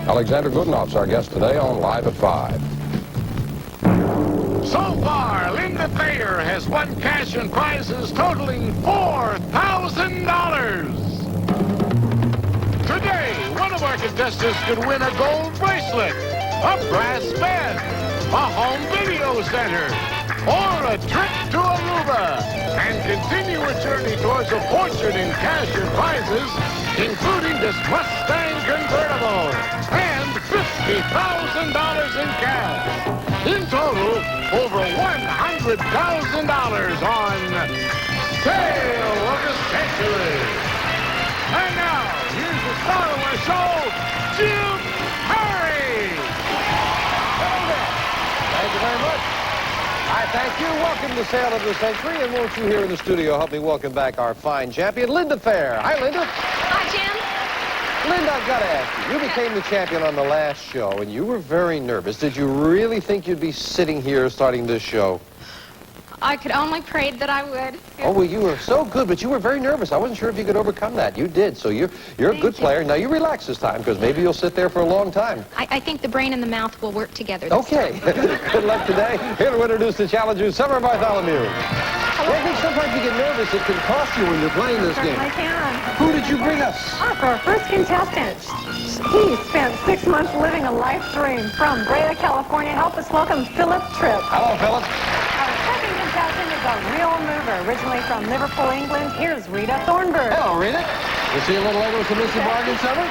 Alexander Goodenoff's our guest today on Live at 5. So far, Linda Thayer has won cash and prizes totaling $4,000. Today, one of our contestants could win a gold bracelet, a brass band, a home video center, or a trip to Aruba, and continue a journey towards a fortune in cash and prizes, including this Mustang convertible and $50,000 in cash. In total, over $100,000 on Sale of the Century. And now, here's the star of our show, Jim Perry. Thank you very much. I thank you. Welcome to Sale of the Century. And won't you here in the studio help me welcome back our fine champion, Linda Thayer. Hi, Linda. Hi, Jim. Linda, I've got to ask you. You became the champion on the last show, and you were very nervous. Did you really think you'd be sitting here starting this show? I could only pray that I would. Oh, well, you were so good, but you were very nervous. I wasn't sure if you could overcome that. You did, so you're a good player. Now, you relax this time, because maybe you'll sit there for a long time. I think the brain and the mouth will work together. Okay. Good luck today. Here to introduce the challengers, Summer Bartholomew. Well, I think sometimes you get nervous. It can cost you when you're playing this game. I can. Who did you bring us? For our first contestant. He spent 6 months living a life dream from Rita, California. Help us welcome Philip Tripp. Hello, Philip. Our second contestant is a real mover, originally from Liverpool, England. Here's Rita Thornburg. Hello, Rita. We'll see you a little later with the Missy Bargain, Summer.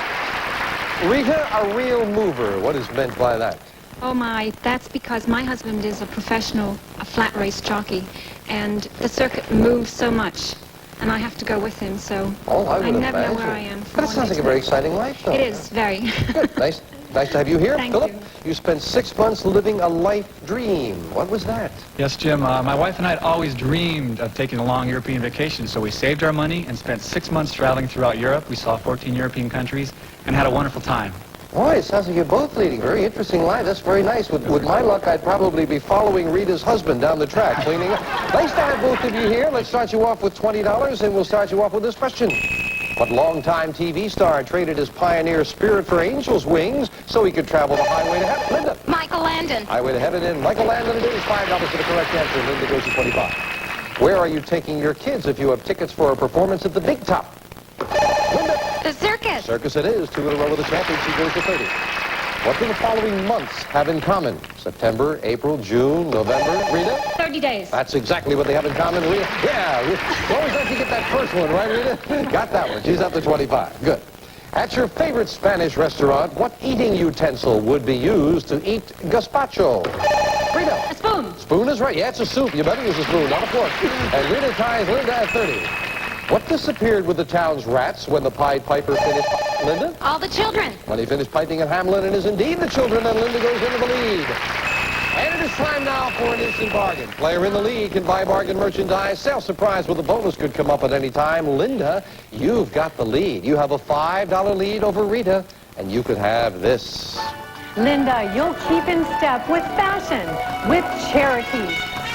Rita, a real mover. What is meant by that? Oh, my. That's because my husband is a professional flat race jockey, and the circuit moves so much, and I have to go with him, so I never know where I am. But it sounds like a very exciting life, though. It is, very. Good. Nice to have you here, Thank Philip. you. You spent 6 months living a life dream. What was that? Yes, Jim. My wife and I had always dreamed of taking a long European vacation, so we saved our money and spent 6 months traveling throughout Europe. We saw 14 European countries and had a wonderful time. Boy, it sounds like you're both leading very interesting lives. That's very nice. With my luck, I'd probably be following Rita's husband down the track, cleaning up. Nice to have both of you here. Let's start you off with $20, and we'll start you off with this question. What longtime TV star traded his pioneer spirit for angel's wings so he could travel the highway to heaven? Linda. Michael Landon. Highway to heaven in Michael Landon it is. $5 for the correct answer. Linda goes to 25. Where are you taking your kids if you have tickets for a performance at the Big Top? Linda. The circus. Circus it is. 2 in a row with the champion. She goes to 30. What do the following months have in common? September, April, June, November. Rita? 30 days. That's exactly what they have in common, Rita. Yeah, we always like to get that first one, right, Rita? Got that one. She's up to 25. Good. At your favorite Spanish restaurant, what eating utensil would be used to eat gazpacho? Rita? A spoon. Spoon is right. Yeah, it's a soup. You better use a spoon, not a fork. And Rita ties Linda at 30. What disappeared with the town's rats when the Pied Piper finished? Linda? All the children. When he finished piping at Hamlin, it is indeed the children, and Linda goes into the lead. And it is time now for an instant bargain. Player in the lead can buy bargain merchandise. Sale surprise with a bonus could come up at any time. Linda, you've got the lead. You have a $5 lead over Rita, and you could have this. Linda, you'll keep in step with fashion with Cherokee.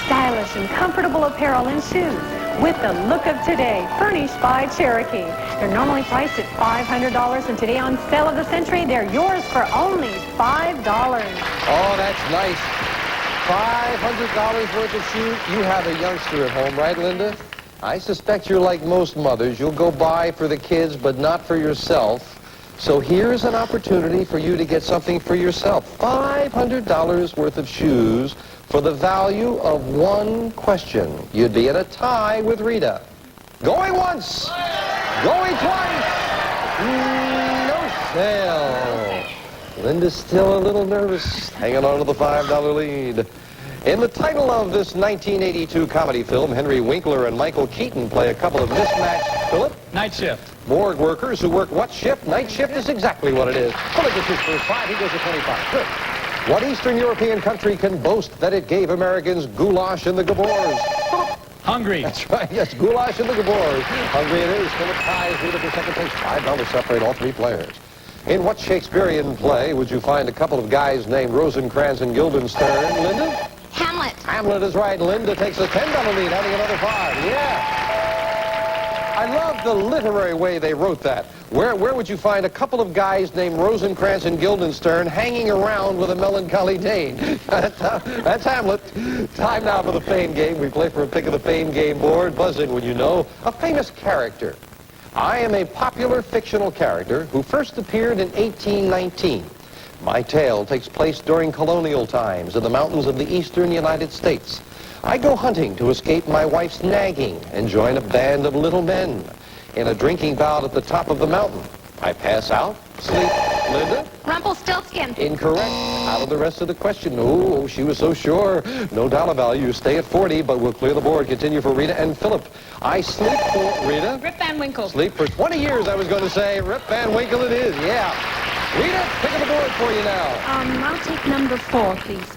Stylish and comfortable apparel and shoes with the look of today, furnished by Cherokee. They're normally priced at $500, and today on Sale of the Century, they're yours for only $5. Oh, that's nice. $500 worth of shoes. You have a youngster at home, right, Linda? I suspect you're like most mothers. You'll go buy for the kids, but not for yourself. So here's an opportunity for you to get something for yourself. $500 worth of shoes for the value of one question. You'd be in a tie with Rita. Going once. Going twice. No sale. Linda's still a little nervous, hanging on to the $5 lead. In the title of this 1982 comedy film, Henry Winkler and Michael Keaton play a couple of mismatched... Philip? Night shift. Morgue workers who work what shift? Night shift is exactly what it is. Philip gets his first 5. He goes to 25. Good. What Eastern European country can boast that it gave Americans goulash in the Gabors? Hungry. That's right. Yes, goulash in the Gabors. Hungry it is. Philip ties Rita for second place. $5 separate all three players. In what Shakespearean play would you find a couple of guys named Rosencrantz and Guildenstern? Linda? Hamlet. Hamlet is right. Linda takes a $10 lead, having another 5. Yeah. I love the literary way they wrote that. Where would you find a couple of guys named Rosencrantz and Guildenstern hanging around with a melancholy Dane? That's Hamlet. Time now for the Fame Game. We play for a pick of the Fame Game board. Buzz in when you know. A famous character. I am a popular fictional character who first appeared in 1819. My tale takes place during colonial times in the mountains of the eastern United States. I go hunting to escape my wife's nagging and join a band of little men. In a drinking bout at the top of the mountain, I pass out, sleep. Linda? Rumpelstiltskin. Incorrect. Out of the rest of the question. Oh, she was so sure. No dollar value. You stay at 40, but we'll clear the board. Continue for Rita and Philip. I sleep for Rita. Rip Van Winkle. Sleep for 20 years, I was going to say. Rip Van Winkle it is, yeah. Rita, pick up the board for you now. I'll take number 4, please.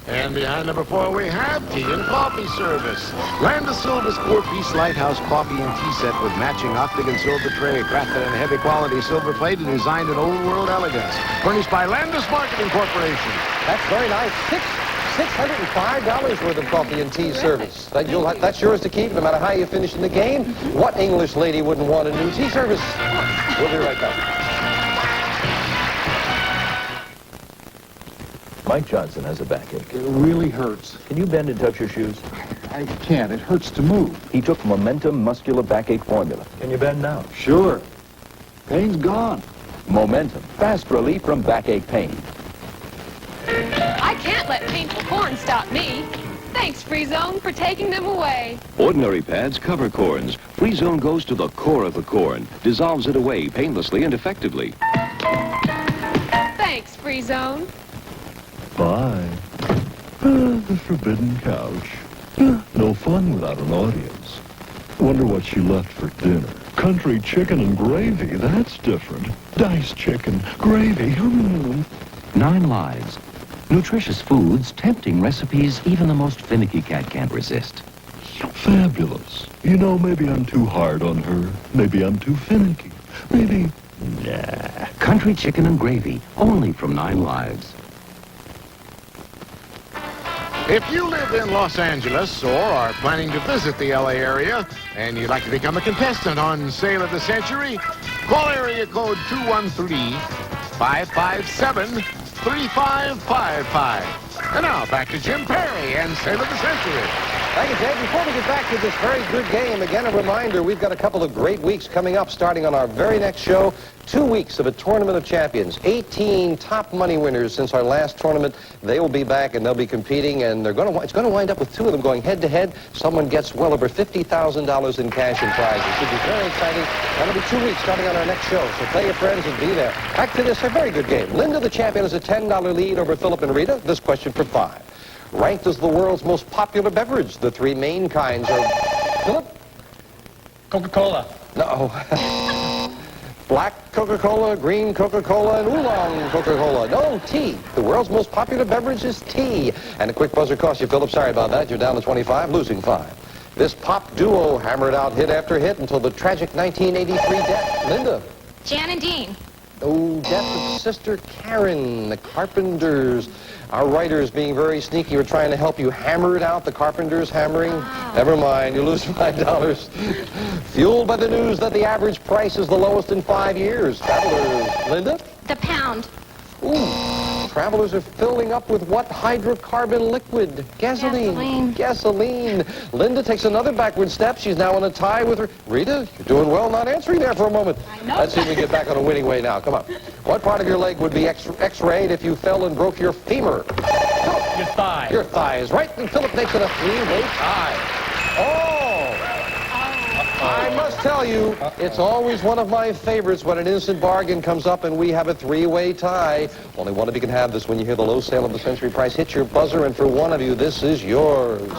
And behind number 4, we have tea and coffee service. Land Silva's 4-piece lighthouse coffee and tea set with matching octagon silver tray, crafted in heavy quality silver plate and designed in old world elegance. Furnished by Landis Marketing Corporation. That's very nice. $605 worth of coffee and tea service. That's yours to keep no matter how you finish in the game. What English lady wouldn't want a new tea service? We'll be right back. Mike Johnson has a backache. It really hurts. Can you bend and touch your shoes? I can't. It hurts to move. He took Momentum Muscular Backache Formula. Can you bend now? Sure. Pain's gone. Momentum. Fast relief from backache pain. I can't let painful corn stop me. Thanks, Free Zone, for taking them away. Ordinary pads cover corns. Free Zone goes to the core of the corn, dissolves it away painlessly and effectively. Thanks, Free Zone. Bye. The forbidden couch. No fun without an audience. Wonder what she left for dinner. Country chicken and gravy, that's different. Diced chicken, gravy. 9 lives. Nutritious foods, tempting recipes even the most finicky cat can't resist. Fabulous. You know, maybe I'm too hard on her. Maybe I'm too finicky. Maybe... Nah. Country chicken and gravy, only from 9 lives. If you live in Los Angeles or are planning to visit the LA area and you'd like to become a contestant on Sale of the Century, call area code 213-557-3555. And now back to Jim Perry and Sale of the Century. Thank you, Ted. Before we get back to this very good game, again, a reminder, we've got a couple of great weeks coming up, starting on our very next show. 2 weeks of a Tournament of Champions. 18 top money winners since our last tournament. They will be back, and they'll be competing, and it's going to wind up with 2 of them going head-to-head. Someone gets well over $50,000 in cash and prizes. It should be very exciting. That'll be 2 weeks starting on our next show, so tell your friends and be there. Back to this, a very good game. Linda, the champion, has a $10 lead over Philip and Rita. This question for 5. Ranked as the world's most popular beverage, the 3 main kinds are... Philip? Coca-Cola. No. Black Coca-Cola, green Coca-Cola, and oolong Coca-Cola. No, tea. The world's most popular beverage is tea. And a quick buzzer cost you, Philip. Sorry about that. You're down to 25, losing 5. This pop duo hammered out hit after hit until the tragic 1983 death. Linda? Jan and Dean. Oh, death of Sister Karen, the Carpenters. Our writers being very sneaky were trying to help you hammer it out, the Carpenters hammering. Wow. Never mind, you lose $5. Fueled by the news that the average price is the lowest in 5 years. Travelers. Linda? The pound. Ooh, travelers are filling up with what hydrocarbon liquid? Gasoline. Gasoline. Linda takes another backward step. She's now in a tie with her. Rita, you're doing well not answering there for a moment. I know. Let's see if we get back on a winning way now. Come on. What part of your leg would be x-rayed if you fell and broke your femur? Your thigh. Your thigh is right, and Philip makes it a 3-way tie. Oh! I must tell you, it's always one of my favorites when an instant bargain comes up and we have a 3-way tie. Only one of you can have this when you hear the low sale of the century price. Hit your buzzer, and for one of you, this is yours.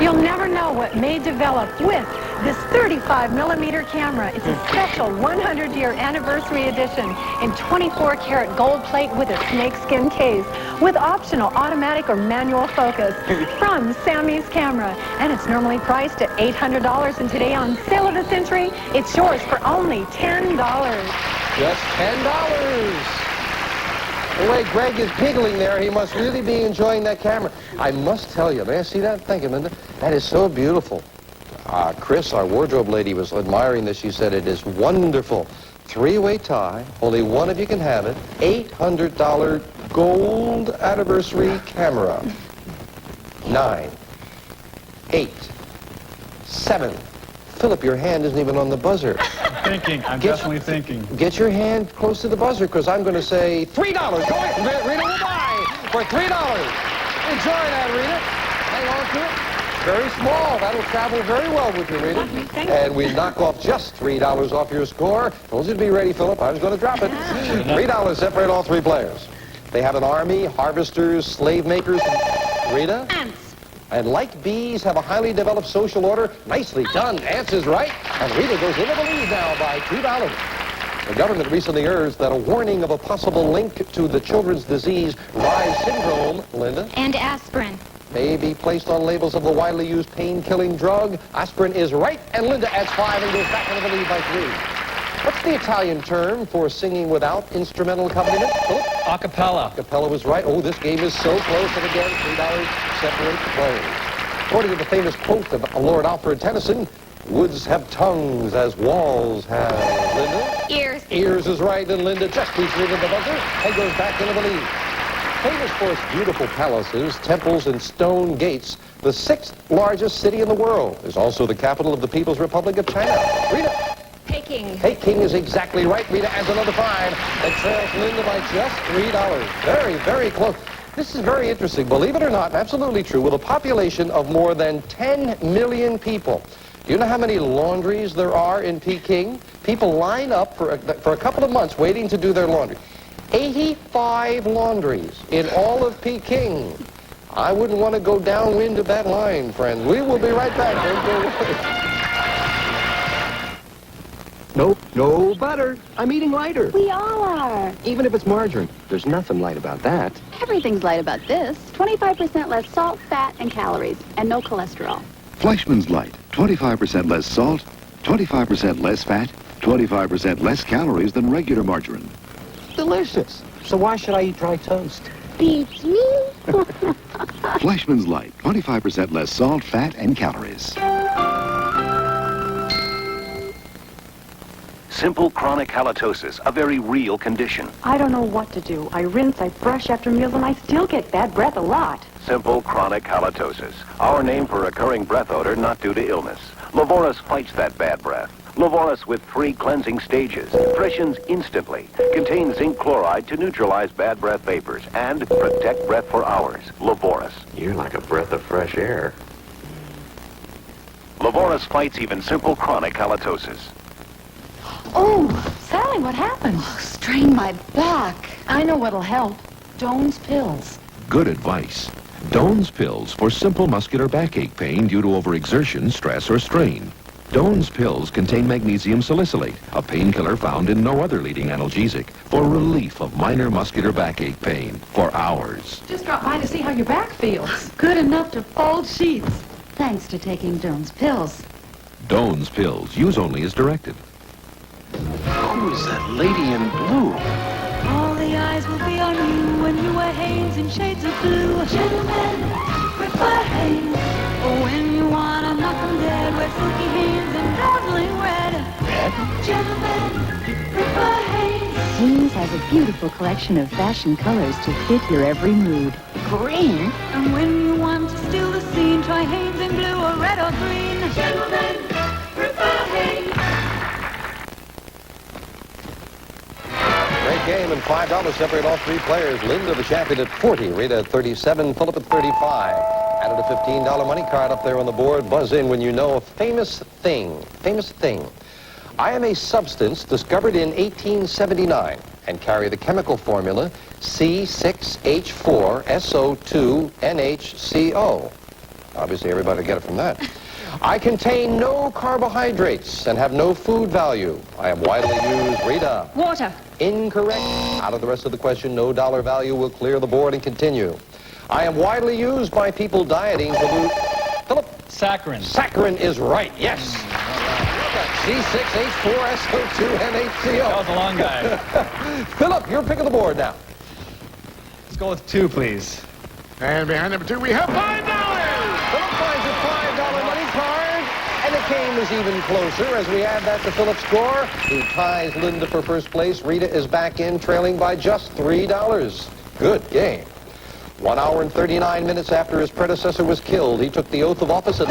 You'll never know what may develop with this 35mm camera. It's a special 100-year anniversary edition in 24-karat gold plate with a snakeskin case with optional automatic or manual focus from Sammy's Camera. And it's normally priced at $800, and today on Sale of the Century, it's yours for only $10. Just $10. The way Greg is giggling there, he must really be enjoying that camera. I must tell you, may I see that? Thank you, Linda. That is so beautiful. Chris, our wardrobe lady, was admiring this. She said it is wonderful. Three-way tie. Only one of you can have it. $800 gold anniversary camera. 9, 8, 7. Philip, your hand isn't even on the buzzer. I'm thinking. I'm definitely thinking. Get your hand close to the buzzer, because I'm going to say $3. Go ahead. Rita will buy for $3. Enjoy that, Rita. Hang on to it. Very small. That'll travel very well with you, Rita. And we knock off just $3 off your score. Told you to be ready, Philip. I was going to drop it. $3 separate all three players. They have an army, harvesters, slave makers. Rita? Ants. And like bees, have a highly developed social order. Nicely done. Ants is right. And Rita goes into the lead now by $2. The government recently urged that a warning of a possible link to the children's disease Rye syndrome, Linda, And aspirin. may be placed on labels of the widely used pain-killing drug. Aspirin is right, and Linda adds 5 and goes back into the lead by 3. What's the Italian term for singing without instrumental accompaniment? Philip? Acapella. Acapella was right. Oh, this game is so close, and again, $3 separate players. According to the famous quote of Lord Alfred Tennyson, woods have tongues as walls have. Linda? Ears. Ears is right, and Linda just beats Rita the buzzer and goes back into the lead. Famous for its beautiful palaces, temples, and stone gates, the 6th largest city in the world is also the capital of the People's Republic of China. Rita? Peking. Peking is exactly right. Rita adds another 5. That trails Linda by just $3. Very, very close. This is very interesting. Believe it or not, absolutely true. With a population of more than 10 million people, do you know how many laundries there are in Peking? People line up for a couple of months waiting to do their laundry. 85 laundries in all of Peking. I wouldn't want to go downwind of that line, friends. We will be right back. Don't go away. Nope, no butter. I'm eating lighter. We all are. Even if it's margarine, there's nothing light about that. Everything's light about this. 25% less salt, fat, and calories, and no cholesterol. Fleischmann's Light. 25% less salt, 25% less fat, 25% less calories than regular margarine. Delicious. So why should I eat dry toast? Beats me. Fleischmann's Light. 25% less salt, fat, and calories. Simple chronic halitosis, a very real condition. I don't know what to do. I rinse, I brush after meals, and I still get bad breath a lot. Simple chronic halitosis, our name for recurring breath odor not due to illness. Livoris fights that bad breath. Livoris with 3 cleansing stages, freshens instantly, contains zinc chloride to neutralize bad breath vapors and protect breath for hours. Livoris. You're like a breath of fresh air. Livoris fights even simple chronic halitosis. Oh, Sally, what happened? Oh, strained my back. I know what'll help. Doan's pills. Good advice. Doan's pills for simple muscular backache pain due to overexertion, stress, or strain. Doan's pills contain magnesium salicylate, a painkiller found in no other leading analgesic, for relief of minor muscular backache pain for hours. Just dropped by to see how your back feels. Good enough to fold sheets. Thanks to taking Doan's pills. Doan's pills. Use only as directed. Who's that lady in blue? All the eyes will be on you when you wear Hanes in shades of blue. Gentlemen, prefer Hanes. Or when you want to knock 'em dead, wear silky Hanes and dazzling red. Red? Gentlemen, prefer Hanes. Hanes has a beautiful collection of fashion colors to fit your every mood. Green? And when you want to steal the scene, try Hanes in blue or red or green. Gentlemen, prefer Hanes. Great game, and $5 separate all three players. Linda, the champion, at 40. Rita at 37. Philip at 35. Added a $15 money card up there on the board. Buzz in when you know a famous thing. Famous thing. I am a substance discovered in 1879 and carry the chemical formula C6H4SO2NHCO. Obviously, everybody will get it from that. I contain no carbohydrates and have no food value. I am widely used. Rita. Water. Incorrect. Out of the rest of the question, no dollar value will clear the board and continue. I am widely used by people dieting to lose... Philip. Saccharin. Saccharin is right, yes. C6H4SO2NHCO. That was a long guy. Philip, you're picking the board now. Let's go with 2, please. And behind number 2, we have $5. Philip finds a $5 money card, and And the game is even closer as we add that to Philip's score, who ties Linda for first place. Rita is back in, trailing by just $3. Good game. 1 hour and 39 minutes after his predecessor was killed, he took the oath of office at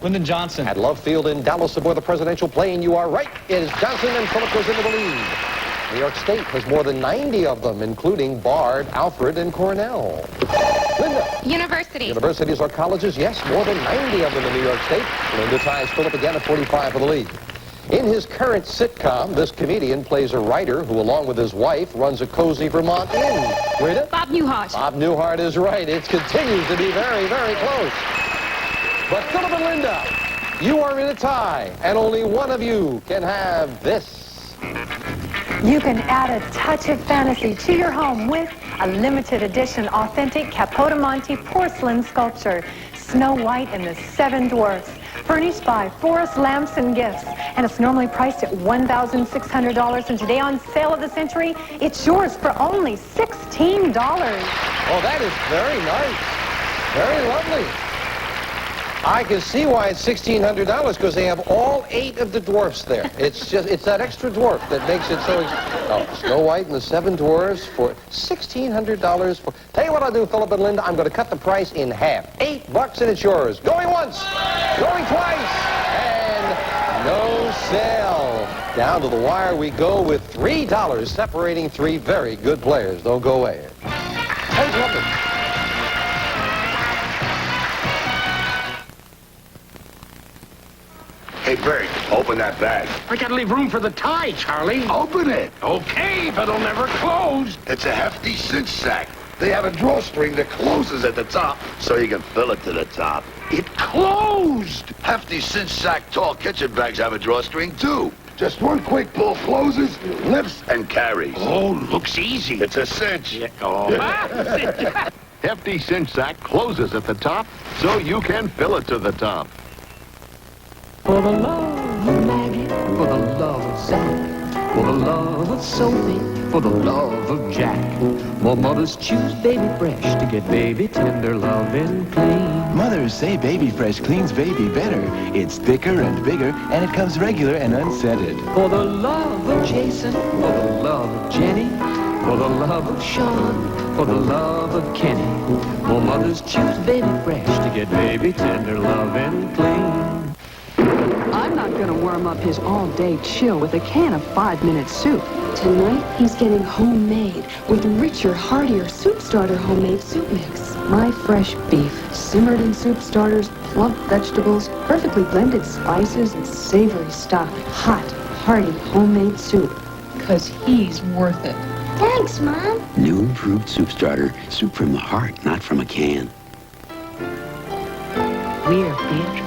Lyndon Johnson. At Love Field in Dallas aboard the presidential plane. You are right. It is Johnson, and Philip goes into the lead. New York State has more than 90 of them, including Bard, Alfred, and Cornell. Linda. University. Universities are colleges, yes, more than 90 of them in New York State. Linda ties Philip again at 45 for the lead. In his current sitcom, this comedian plays a writer who, along with his wife, runs a cozy Vermont inn. Rita? Bob Newhart. Bob Newhart is right. It continues to be very, very close. But Philip and Linda, you are in a tie, and only one of you can have this. You can add a touch of fantasy to your home with a limited edition authentic Capodimonte porcelain sculpture, Snow White and the Seven Dwarfs, furnished by Forest Lamps and Gifts. And it's normally priced at $1,600, and today on Sale of the Century, it's yours for only $16. Oh, that is very nice. Very lovely. I can see why it's $1,600, because they have all 8 of the dwarfs there. It's that extra dwarf that makes it so. Oh, Snow White and the Seven Dwarfs for $1,600. Tell you what I'll do, Philip and Linda. I'm going to cut the price in half. $8 and it's yours. Going once, going twice, and no sale. Down to the wire we go with $3 separating 3 very good players. Don't go away. Hey, lovely. Hey, Bert, open that bag. I gotta leave room for the tie, Charlie. Open it. Okay, but it'll never close. It's a hefty cinch sack. They have a drawstring that closes at the top, so you can fill it to the top. It closed! Hefty cinch sack tall kitchen bags have a drawstring, too. Just one quick pull closes, lifts, and carries. Oh, looks easy. It's a cinch. Yeah. Oh. Hefty cinch sack closes at the top, so you can fill it to the top. For the love of Maggie, for the love of Sally, for the love of Sophie, for the love of Jack. More mothers choose Baby Fresh to get baby tender, loving, clean. Mothers say Baby Fresh cleans baby better. It's thicker and bigger, and it comes regular and unscented. For the love of Jason, for the love of Jenny, for the love of Sean, for the love of Kenny. More mothers choose Baby Fresh to get baby tender, loving, clean. I'm not going to warm up his all-day chill with a can of 5-minute soup. Tonight, he's getting homemade with richer, heartier soup starter homemade soup mix. My fresh beef, simmered in soup starters, plump vegetables, perfectly blended spices, and savory stock. Hot, hearty homemade soup. 'Cause he's worth it. Thanks, Mom. New improved soup starter. Soup from the heart, not from a can. We're Beatrice.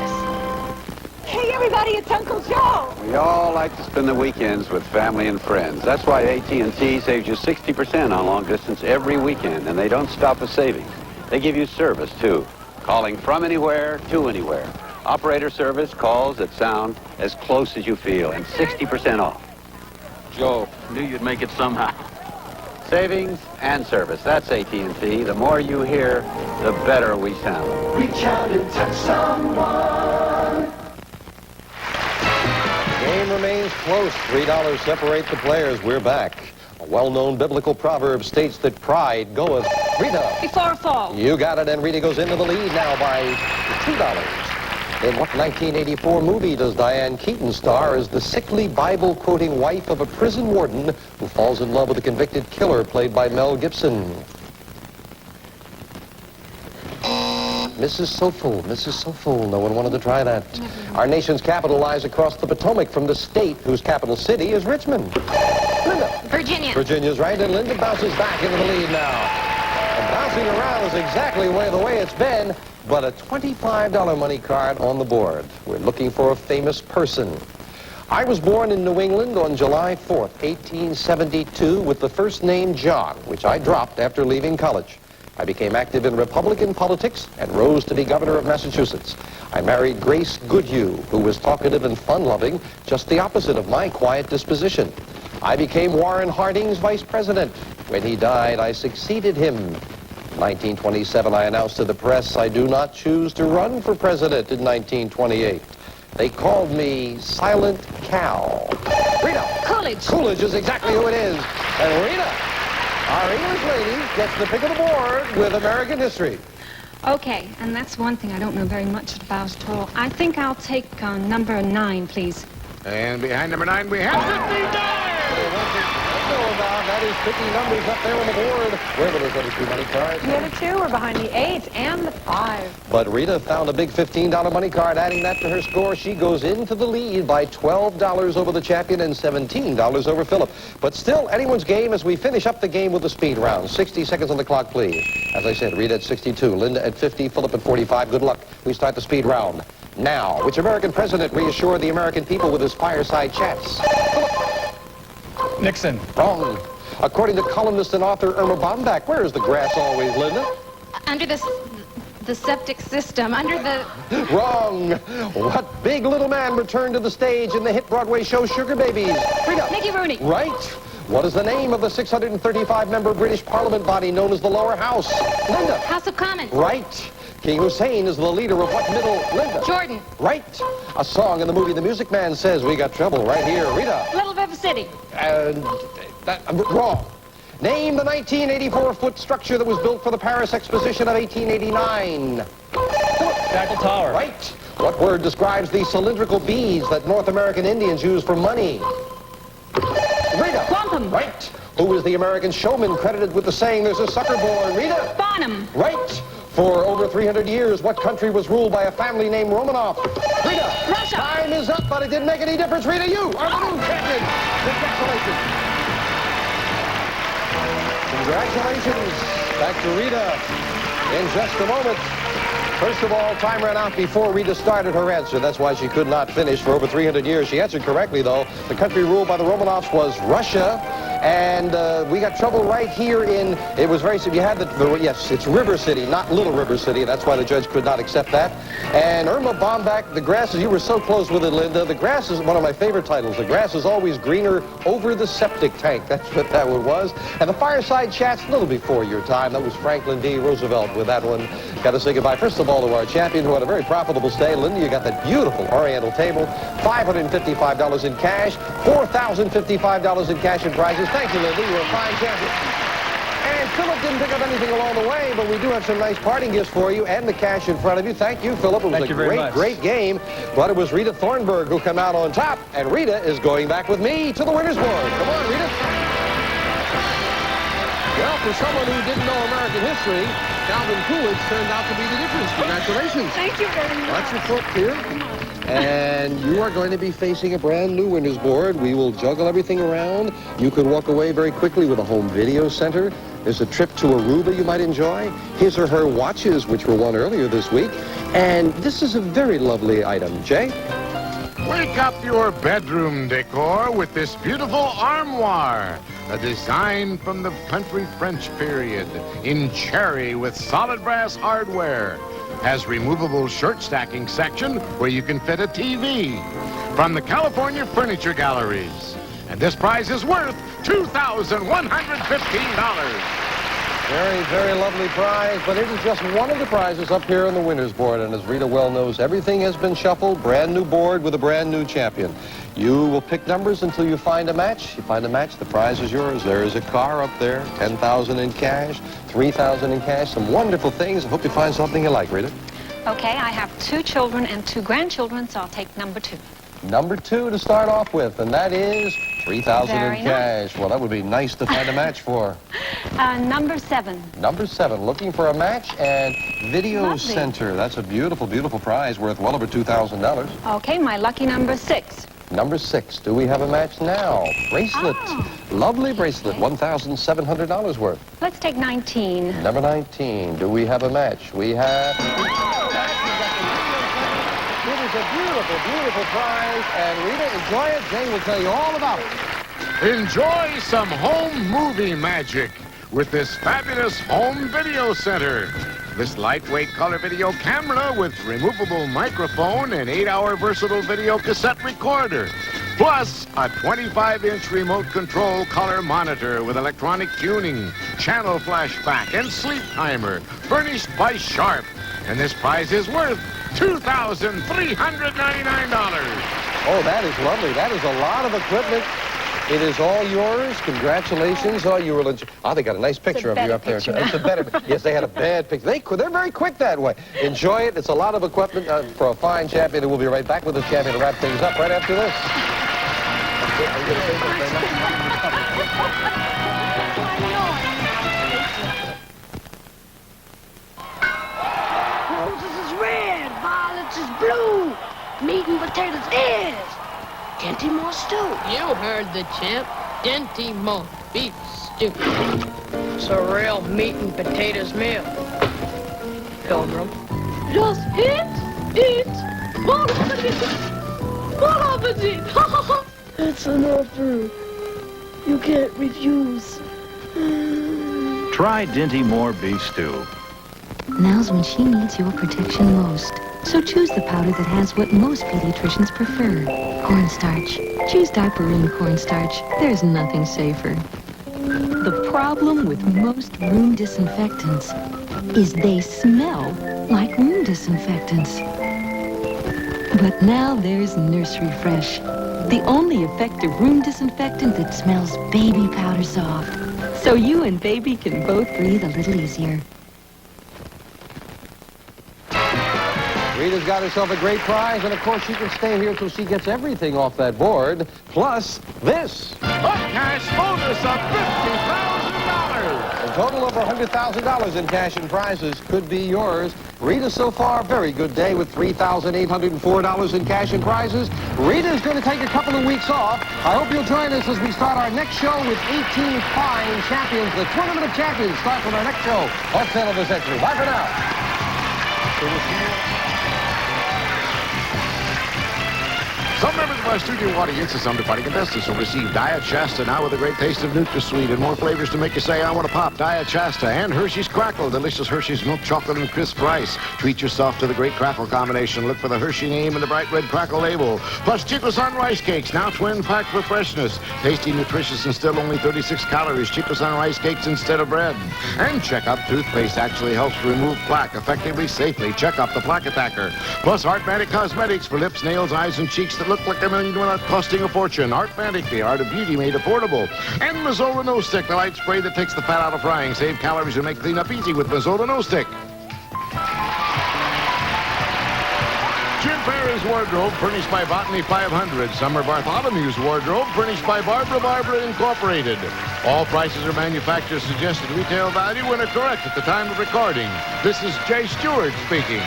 Hey, everybody, it's Uncle Joe. We all like to spend the weekends with family and friends. That's why AT&T saves you 60% on long distance every weekend, and they don't stop with savings. They give you service, too. Calling from anywhere to anywhere. Operator service, calls that sound as close as you feel, and 60% off. Joe, knew you'd make it somehow. Savings and service. That's AT&T. The more you hear, the better we sound. Reach out and touch someone. Game remains close. $3 separate the players. We're back. A well-known biblical proverb states that pride goeth, Rita, before a fall. You got it, and Rita goes into the lead now by $2. In what 1984 movie does Diane Keaton star as the sickly Bible-quoting wife of a prison warden who falls in love with a convicted killer played by Mel Gibson? Mrs. Soful. No one wanted to try that. Our nation's capital lies across the Potomac from the state whose capital city is Richmond. Linda. Virginia. Virginia's right, and Linda bounces back into the lead now. And bouncing around is exactly the way it's been, but a $25 money card on the board. We're looking for a famous person. I was born in New England on July 4th, 1872, with the first name John, which I dropped after leaving college. I became active in Republican politics and rose to be governor of Massachusetts. I married Grace Goodhue, who was talkative and fun-loving, just the opposite of my quiet disposition. I became Warren Harding's vice president. When he died, I succeeded him. In 1927, I announced to the press I do not choose to run for president in 1928. They called me Silent Cal. Rita. Coolidge. Coolidge is exactly who it is. And Rita, our English lady, gets the pick of the board with American history. Okay, and that's one thing I don't know very much about at all. I think I'll take number 9, please. And behind number 9, we have 59! That is picking numbers up there on the board. Where were those other 2 money cards? The other 2 are behind the 8 and the 5. But Rita found a big $15 money card. Adding that to her score, she goes into the lead by $12 over the champion and $17 over Philip. But still, anyone's game as we finish up the game with the speed round. 60 seconds on the clock, please. As I said, Rita at 62, Linda at 50, Philip at 45. Good luck. We start the speed round now. Which American president reassured the American people with his fireside chats? Philip. Nixon. Wrong. According to columnist and author Irma Bomback, where is the grass always, Linda? Under the septic system, under the... Wrong. What big little man returned to the stage in the hit Broadway show Sugar Babies? Rita. Mickey Rooney. Right. What is the name of the 635-member British Parliament body known as the Lower House? Linda. House of Commons. Right. King Hussein is the leader of what middle? Linda. Jordan. Right. A song in the movie The Music Man says we got trouble right here. Rita. Little River City. And wrong. Name the 1984-foot structure that was built for the Paris Exposition of 1889. Jackal Tower. Right. What word describes the cylindrical beads that North American Indians use for money? Rita. Wampum. Right. Who is the American showman credited with the saying, "There's a sucker born"? Rita. Bonham. Right. For over 300 years, what country was ruled by a family named Romanov? Rita. Russia. Time is up, but it didn't make any difference. Rita, you are the new champion. Congratulations. Congratulations. Back to Rita in just a moment. First of all, time ran out before Rita started her answer. That's why she could not finish for over 300 years. She answered correctly, though. The country ruled by the Romanovs was Russia. And we got trouble right here in, it was very simple. You had yes, it's River City, not Little River City. That's why the judge could not accept that. And Irma Bomback, the grass is, you were so close with it, Linda. The grass is one of my favorite titles. The grass is always greener over the septic tank. That's what that one was. And the fireside chat's a little before your time. That was Franklin D. Roosevelt with that one. Got to say goodbye, first of all, to our champion who had a very profitable stay. Linda, you got that beautiful Oriental table. $555 in cash, $4,055 in cash and prizes. Thank you, Linda. You're a fine champion. And Philip didn't pick up anything along the way, but we do have some nice parting gifts for you and the cash in front of you. Thank you, Philip. It was a great game. But it was Rita Thornburg who came out on top, and Rita is going back with me to the winner's board. Come on, Rita. Well, for someone who didn't know American history, Calvin Coolidge turned out to be the difference. Congratulations. Thank you very much. Watch your foot here. And you are going to be facing a brand new winner's board. We will juggle everything around. You could walk away very quickly with a home video center. There's a trip to Aruba you might enjoy. His or her watches, which were won earlier this week. And this is a very lovely item. Jay? Wake up your bedroom decor with this beautiful armoire. A design from the country French period in cherry with solid brass hardware. Has removable shirt stacking section where you can fit a TV. From the California Furniture Galleries. And this prize is worth $2,115. Very, very lovely prize, but it is just one of the prizes up here on the winner's board. And as Rita well knows, everything has been shuffled. Brand new board with a brand new champion. You will pick numbers until you find a match. You find a match, the prize is yours. There is a car up there, $10,000 in cash, $3,000 in cash, some wonderful things. I hope you find something you like, Rita. Okay, I have 2 children and 2 grandchildren, so I'll take number 2. Number 2 to start off with, and that is $3,000 in cash. Well, that would be nice to find a match for. Number 7. Number 7, looking for a match and video Lovely. center. That's a beautiful, beautiful prize worth well over $2,000. Okay, my lucky number 6. Number 6, do we have a match now? Bracelet. Oh. Lovely bracelet, $1,700 worth. Let's take 19. Number 19, do we have a match? We have... It is a beautiful, beautiful prize, and Rita, enjoy it. Jay will tell you all about it. Enjoy some home movie magic with this fabulous home video center. This lightweight color video camera with removable microphone and 8-hour versatile video cassette recorder. Plus a 25-inch remote control color monitor with electronic tuning, channel flashback, and sleep timer, furnished by Sharp. And this prize is worth $2,399. Oh, that is lovely. That is a lot of equipment. It is all yours. Congratulations. Oh, you were legit. Oh, they got a nice picture of you up there. It's a better. Yes, they had a bad picture. They're very quick that way. Enjoy it. It's a lot of equipment for a fine champion. And we'll be right back with the champion to wrap things up right after this. Roses is red, violets is blue, meat and potatoes is Dinty-Moore stew. You heard the champ. Dinty-Moore beef stew. It's a real meat and potatoes meal. Pilgrim. Just eat. Bon appetit. Bon appetit. That's enough fruit. You can't refuse. Try Dinty-Moore beef stew. Now's when she needs your protection most. So choose the powder that has what most pediatricians prefer. Cornstarch. Choose Diaperine cornstarch. There's nothing safer. The problem with most room disinfectants is they smell like room disinfectants. But now there's Nursery Fresh, the only effective room disinfectant that smells baby powder soft. So you and baby can both breathe a little easier. Rita's got herself a great prize, and of course she can stay here till she gets everything off that board, plus this. A cash bonus of $50,000. A total over $100,000 in cash and prizes could be yours. Rita, so far, very good day with $3,804 in cash and prizes. Rita's going to take a couple of weeks off. I hope you'll join us as we start our next show with 18 fine champions. The Tournament of Champions starts with our next show on Tale of the Century. Bye for now. Some members of our studio audience and some departing contestants will receive Diet Shasta now with a great taste of NutraSweet and more flavors to make you say, I want to pop. Diet Shasta and Hershey's Crackle, delicious Hershey's milk chocolate and crisp rice. Treat yourself to the great Crackle combination. Look for the Hershey name and the bright red Crackle label. Plus Chico Sun Rice Cakes, now twin packed for freshness. Tasty, nutritious, and still only 36 calories. Chico Sun Rice Cakes instead of bread. And Check Up Toothpaste actually helps remove plaque effectively, safely. Check Up the Plaque Attacker. Plus Artmatic Cosmetics for lips, nails, eyes, and cheeks that look like a million without costing a fortune. Artmatic, the art of beauty made affordable. And Mazzola No Stick, the light spray that takes the fat out of frying. Save calories and make cleanup easy with Mazzola No Stick. Jim Ferris Wardrobe, furnished by Botany 500. Summer Bartholomew's Wardrobe, furnished by Barbara Incorporated. All prices are manufacturer's suggested retail value and are correct at the time of recording. This is Jay Stewart speaking.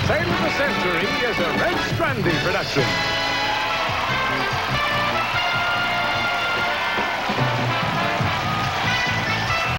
Tale of the Century is a Red Strandy production.